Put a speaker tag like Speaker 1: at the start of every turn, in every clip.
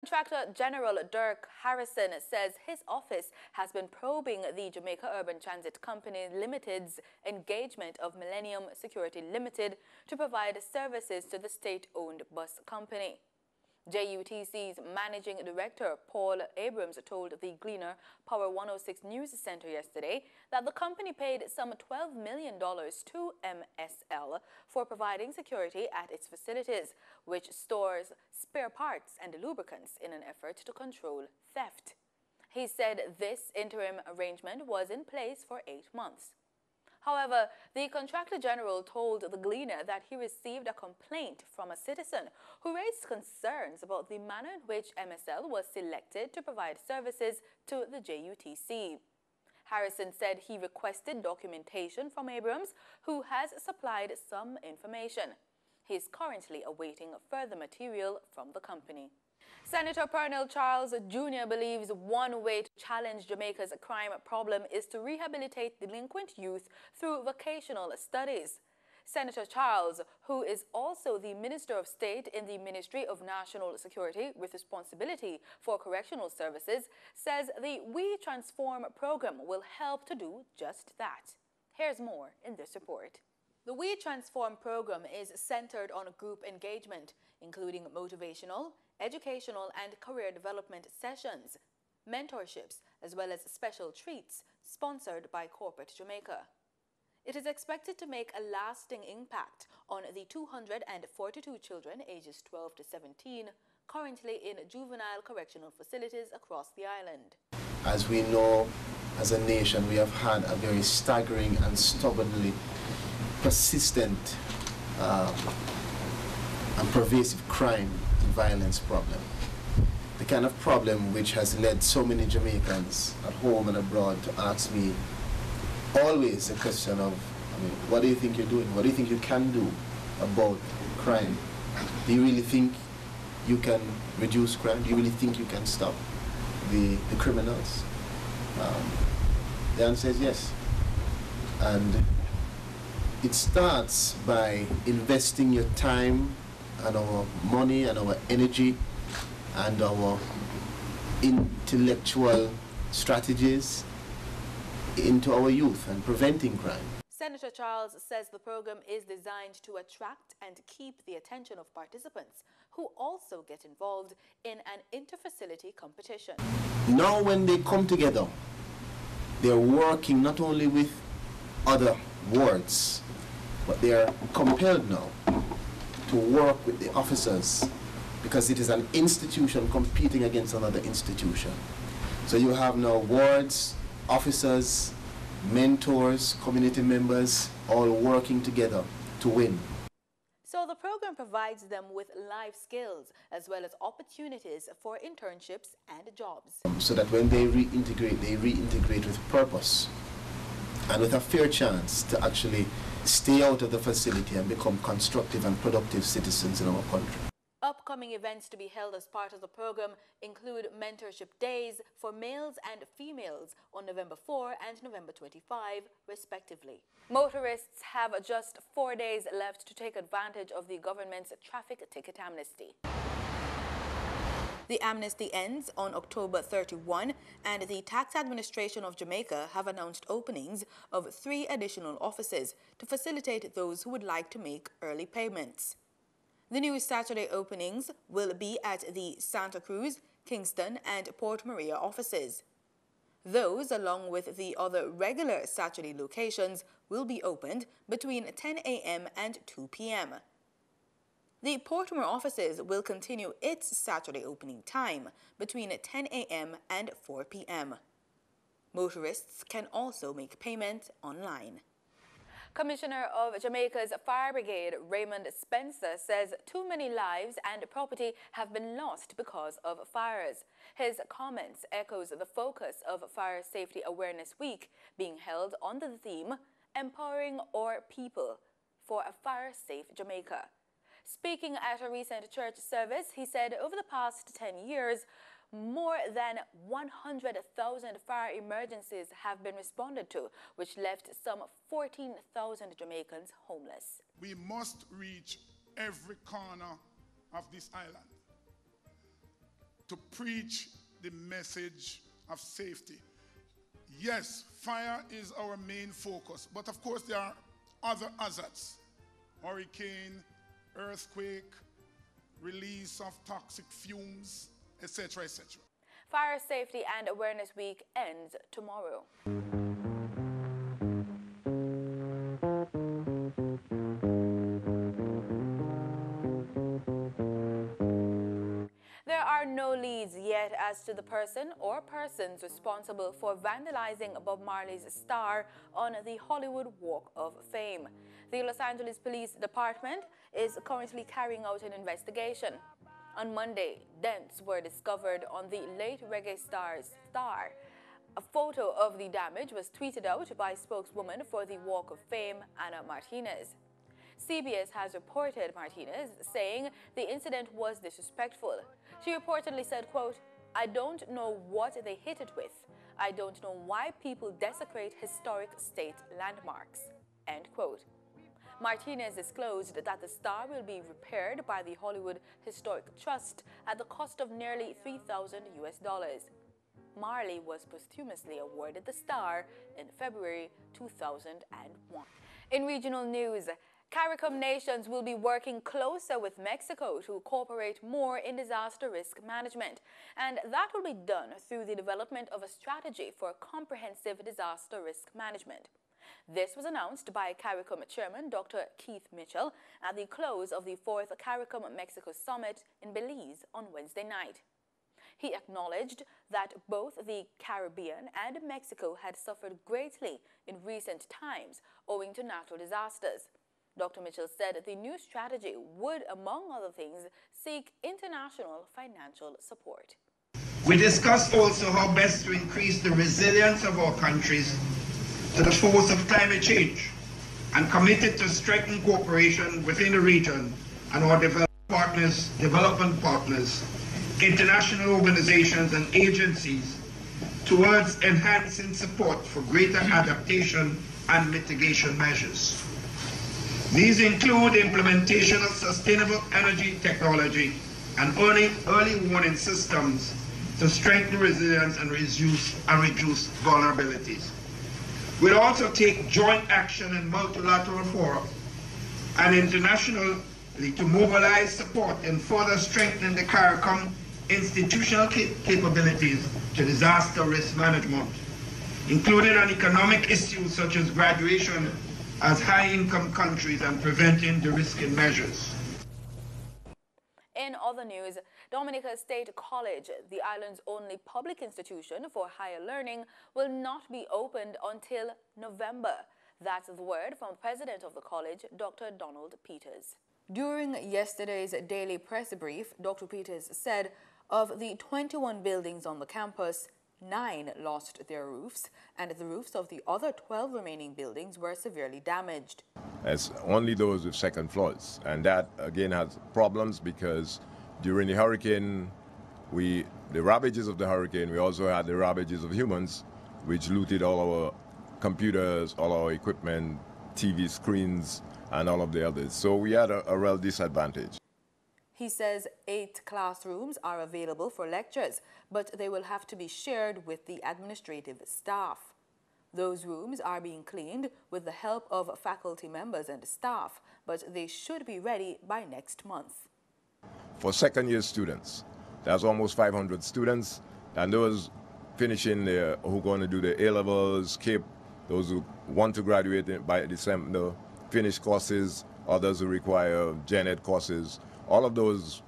Speaker 1: Contractor General Dirk Harrison says his office has been probing the Jamaica Urban Transit Company Limited's engagement of Millennium Security Limited to provide services to the state-owned bus company. JUTC's Managing Director Paul Abrams told the Gleaner Power 106 News Center yesterday that the company paid some $12 million to MSL for providing security at its facilities, which stores spare parts and lubricants in an effort to control theft. He said this interim arrangement was in place for 8 months. However, the Contractor General told the Gleaner that he received a complaint from a citizen who raised concerns about the manner in which MSL was selected to provide services to the JUTC. Harrison said he requested documentation from Abrams, who has supplied some information. He is currently awaiting further material from the company. Senator Pernell Charles Jr. believes one way to challenge Jamaica's crime problem is to rehabilitate delinquent youth through vocational studies. Senator Charles, who is also the Minister of State in the Ministry of National Security with responsibility for correctional services, says the We Transform program will help to do just that. Here's more in this report. The We Transform program is centered on group engagement, including motivational, educational and career development sessions, mentorships, as well as special treats sponsored by Corporate Jamaica. It is expected to make a lasting impact on the 242 children ages 12 to 17 currently in juvenile correctional facilities across the island.
Speaker 2: As we know, as a nation, we have had a very staggering and stubbornly persistent and pervasive crime and violence problem. The kind of problem which has led so many Jamaicans at home and abroad to ask me always the question of, what do you think you're doing? What do you think you can do about crime? Do you really think you can reduce crime? Do you really think you can stop the criminals? The answer is yes. And it starts by investing your time and our money and our energy and our intellectual strategies into our youth and preventing crime.
Speaker 1: Senator Charles says the program is designed to attract and keep the attention of participants who also get involved in an inter-facility competition.
Speaker 2: Now when they come together, they're working not only with other wards, but they are compelled now to work with the officers because it is an institution competing against another institution. So you have now wards, officers, mentors, community members, all working together to win.
Speaker 1: So the program provides them with life skills as well as opportunities for internships and jobs.
Speaker 2: So that when they reintegrate with purpose and with a fair chance to actually stay out of the facility and become constructive and productive citizens in our country.
Speaker 1: Upcoming events to be held as part of the program include mentorship days for males and females on November 4 and November 25, respectively. Motorists have just 4 days left to take advantage of the government's traffic ticket amnesty. The amnesty ends on October 31, and the Tax Administration of Jamaica have announced openings of 3 additional offices to facilitate those who would like to make early payments. The new Saturday openings will be at the Santa Cruz, Kingston and Port Maria offices. Those, along with the other regular Saturday locations, will be opened between 10 a.m. and 2 p.m. The Portmore offices will continue its Saturday opening time between 10 a.m. and 4 p.m. Motorists can also make payment online. Commissioner of Jamaica's Fire Brigade, Raymond Spencer, says too many lives and property have been lost because of fires. His comments echoes the focus of Fire Safety Awareness Week being held under the theme, Empowering Our People for a Fire-Safe Jamaica. Speaking at a recent church service, he said over the past 10 years, more than 100,000 fire emergencies have been responded to, which left some 14,000 Jamaicans homeless.
Speaker 3: We must reach every corner of this island to preach the message of safety. Yes, fire is our main focus, but of course there are other hazards. Hurricane, earthquake, release of toxic fumes, etc., etc.
Speaker 1: Fire Safety and Awareness Week ends tomorrow. There are no leads yet as to the person or persons responsible for vandalizing Bob Marley's star on the Hollywood Walk of Fame. The Los Angeles Police Department is currently carrying out an investigation. On Monday, dents were discovered on the late reggae star's star. A photo of the damage was tweeted out by spokeswoman for the Walk of Fame, Anna Martinez. CBS has reported Martinez saying the incident was disrespectful. She reportedly said, quote, "I don't know what they hit it with. I don't know why people desecrate historic state landmarks," end quote. Martinez disclosed that the star will be repaired by the Hollywood Historic Trust at the cost of nearly $3,000. Marley was posthumously awarded the star in February 2001. In regional news, CARICOM nations will be working closer with Mexico to cooperate more in disaster risk management, and that will be done through the development of a strategy for comprehensive disaster risk management. This was announced by CARICOM Chairman Dr. Keith Mitchell at the close of the 4th CARICOM Mexico Summit in Belize on Wednesday night. He acknowledged that both the Caribbean and Mexico had suffered greatly in recent times owing to natural disasters. Dr. Mitchell said the new strategy would, among other things, seek international financial support.
Speaker 4: We discussed also how best to increase the resilience of our countries to the force of climate change, and committed to strengthen cooperation within the region and our development partners, international organizations and agencies towards enhancing support for greater adaptation and mitigation measures. These include implementation of sustainable energy technology and early warning systems to strengthen resilience and reduce vulnerabilities. We'll also take joint action in multilateral fora and internationally to mobilize support in further strengthening the CARICOM institutional capabilities to disaster risk management, including on economic issues such as graduation as high-income countries and preventing de-risking measures.
Speaker 1: In other news, Dominica State College, the island's only public institution for higher learning, will not be opened until November. That's the word from President of the college, Dr. Donald Peters. During yesterday's daily press brief, Dr. Peters said of the 21 buildings on the campus, 9 lost their roofs, and the roofs of the other 12 remaining buildings were severely damaged.
Speaker 5: It's only those with second floors, and that again has problems because during the hurricane, the ravages of the hurricane, we also had the ravages of humans, which looted all our computers, all our equipment, TV screens, and all of the others. So we had a real disadvantage.
Speaker 1: He says 8 classrooms are available for lectures, but they will have to be shared with the administrative staff. Those rooms are being cleaned with the help of faculty members and staff, but they should be ready by next month.
Speaker 5: For second-year students, there's almost 500 students, and those finishing who are going to do the A-levels, KIP, those who want to graduate by December, finish courses, others who require gen ed courses. All of those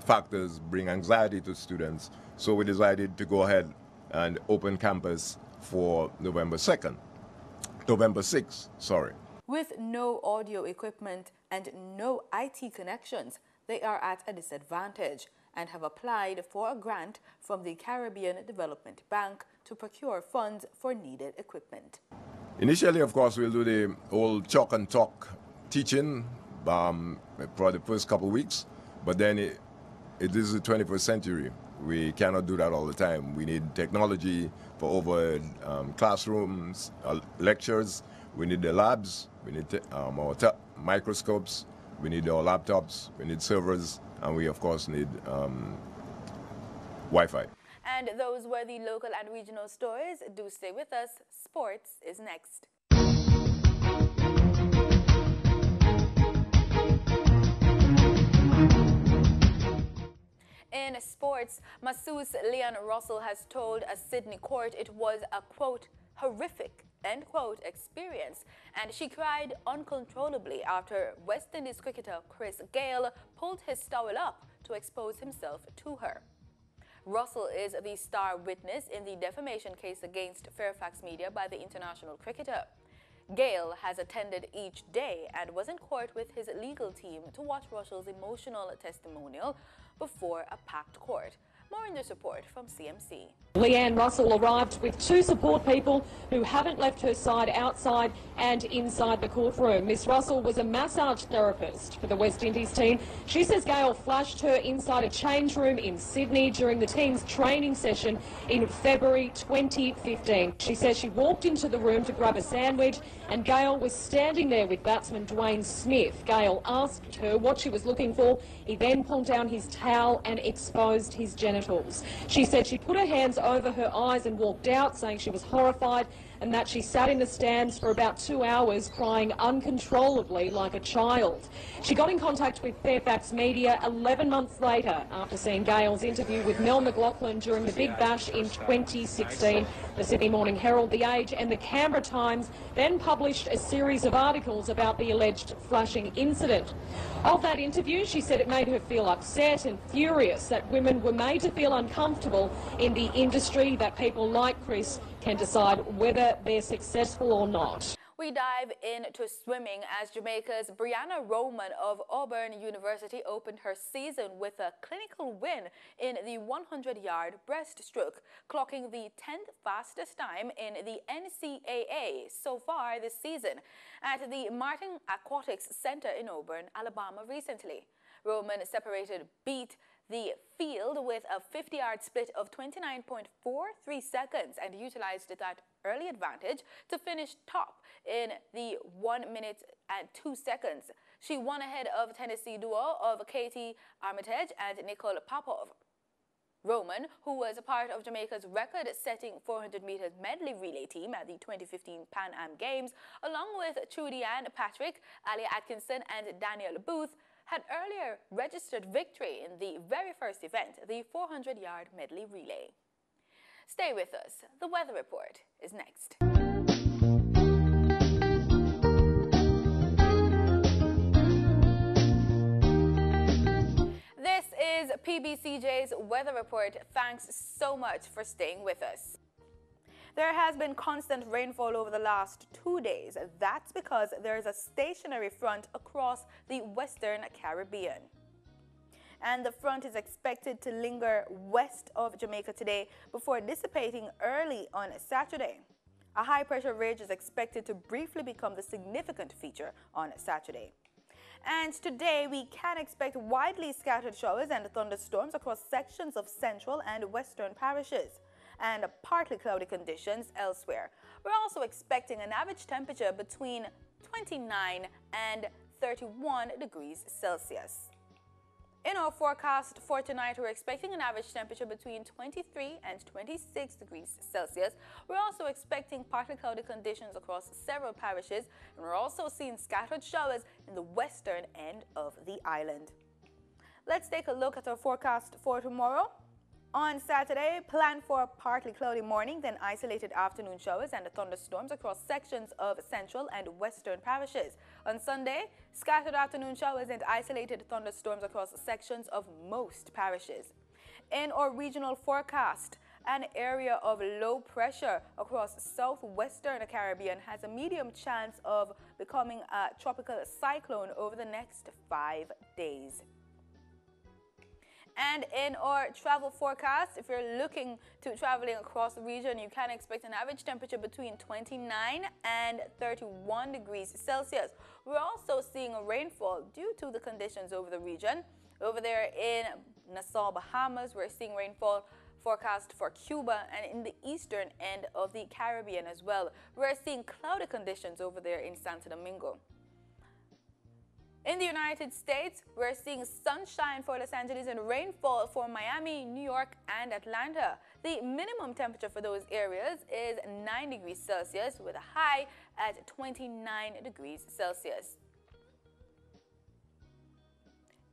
Speaker 5: factors bring anxiety to students, so we decided to go ahead and open campus for November 6th, sorry.
Speaker 1: With no audio equipment and no IT connections, they are at a disadvantage and have applied for a grant from the Caribbean Development Bank to procure funds for needed equipment.
Speaker 5: Initially, of course, we'll do the old chalk and talk teaching for the first couple of weeks, but then it is the 21st century. We cannot do that all the time. We need technology for over classrooms, lectures. We need the labs, we need our microscopes, we need our laptops, we need servers, and we of course need Wi-Fi.
Speaker 1: And those were the local and regional stories. Do stay with us. Sports is next. In sports, masseuse Leon Russell has told a Sydney court it was a, quote, horrific, end quote, experience, and she cried uncontrollably after West Indies cricketer Chris Gayle pulled his towel up to expose himself to her. Russell is the star witness in the defamation case against Fairfax Media by the international cricketer. Gayle has attended each day and was in court with his legal team to watch Russell's emotional testimonial before a packed court. More in this report from CMC.
Speaker 6: Leanne Russell arrived with two support people who haven't left her side outside and inside the courtroom. Miss Russell was a massage therapist for the West Indies team. She says Gayle flashed her inside a change room in Sydney during the team's training session in February 2015. She says she walked into the room to grab a sandwich and Gayle was standing there with batsman Dwayne Smith. Gayle asked her what she was looking for. He then pulled down his towel and exposed his genitals. She said she put her hands over her eyes and walked out, saying she was horrified and that she sat in the stands for about 2 hours crying uncontrollably like a child. She got in contact with Fairfax Media 11 months later after seeing Gayle's interview with Mel McLaughlin during the Big Bash in 2016. The Sydney Morning Herald, The Age and the Canberra Times then published a series of articles about the alleged flashing incident. Of that interview, she said it made her feel upset and furious that women were made to feel uncomfortable in the industry, that people like Chris can decide whether they're successful or not.
Speaker 1: We dive into swimming as Jamaica's Brianna Roman of Auburn University opened her season with a clinical win in the 100-yard breaststroke, clocking the 10th fastest time in the NCAA so far this season at the Martin Aquatics Center in Auburn, Alabama recently. Roman beat the field with a 50-yard split of 29.43 seconds and utilized that early advantage to finish top in the 1 minute and 2 seconds. She won ahead of Tennessee duo of Katie Armitage and Nicole Popov. Roman, who was a part of Jamaica's record-setting 400 meters medley relay team at the 2015 Pan Am Games, along with Trudy Ann Patrick, Ali Atkinson and Danielle Booth, had earlier registered victory in the very first event, the 400-yard medley relay. Stay with us. The weather report is next. This is PBCJ's weather report. Thanks so much for staying with us. There has been constant rainfall over the last 2 days. That's because there is a stationary front across the Western Caribbean. And the front is expected to linger west of Jamaica today before dissipating early on Saturday. A high-pressure ridge is expected to briefly become the significant feature on Saturday. And today we can expect widely scattered showers and thunderstorms across sections of central and western parishes, and partly cloudy conditions elsewhere. We're also expecting an average temperature between 29 and 31 degrees Celsius. In our forecast for tonight, we're expecting an average temperature between 23 and 26 degrees Celsius. We're also expecting partly cloudy conditions across several parishes, and we're also seeing scattered showers in the western end of the island. Let's take a look at our forecast for tomorrow. On Saturday, plan for a partly cloudy morning, then isolated afternoon showers and thunderstorms across sections of central and western parishes. On Sunday, scattered afternoon showers and isolated thunderstorms across sections of most parishes. In our regional forecast, an area of low pressure across southwestern Caribbean has a medium chance of becoming a tropical cyclone over the next 5 days. And in our travel forecast, if you're looking to traveling across the region, you can expect an average temperature between 29 and 31 degrees Celsius. We're also seeing a rainfall due to the conditions over the region. Over there in Nassau, Bahamas, we're seeing rainfall forecast for Cuba and in the eastern end of the Caribbean as well. We're seeing cloudy conditions over there in Santo Domingo. In the United States, we're seeing sunshine for Los Angeles and rainfall for Miami, New York, and Atlanta. The minimum temperature for those areas is 9 degrees Celsius with a high at 29 degrees Celsius.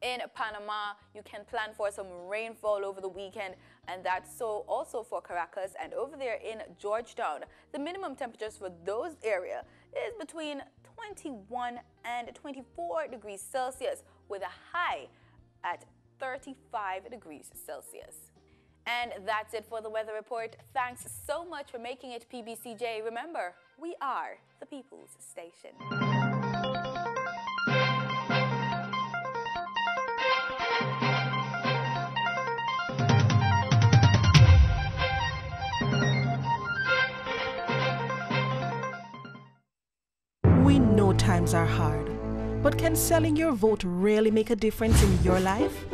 Speaker 1: In Panama, you can plan for some rainfall over the weekend, and that's so also for Caracas. And over there in Georgetown, the minimum temperatures for those areas is between 21 and 24 degrees Celsius with a high at 35 degrees Celsius. And that's it for the weather report. Thanks so much for making it PBCJ. Remember, we are the People's Station.
Speaker 7: We know times are hard, but can selling your vote really make a difference in your life?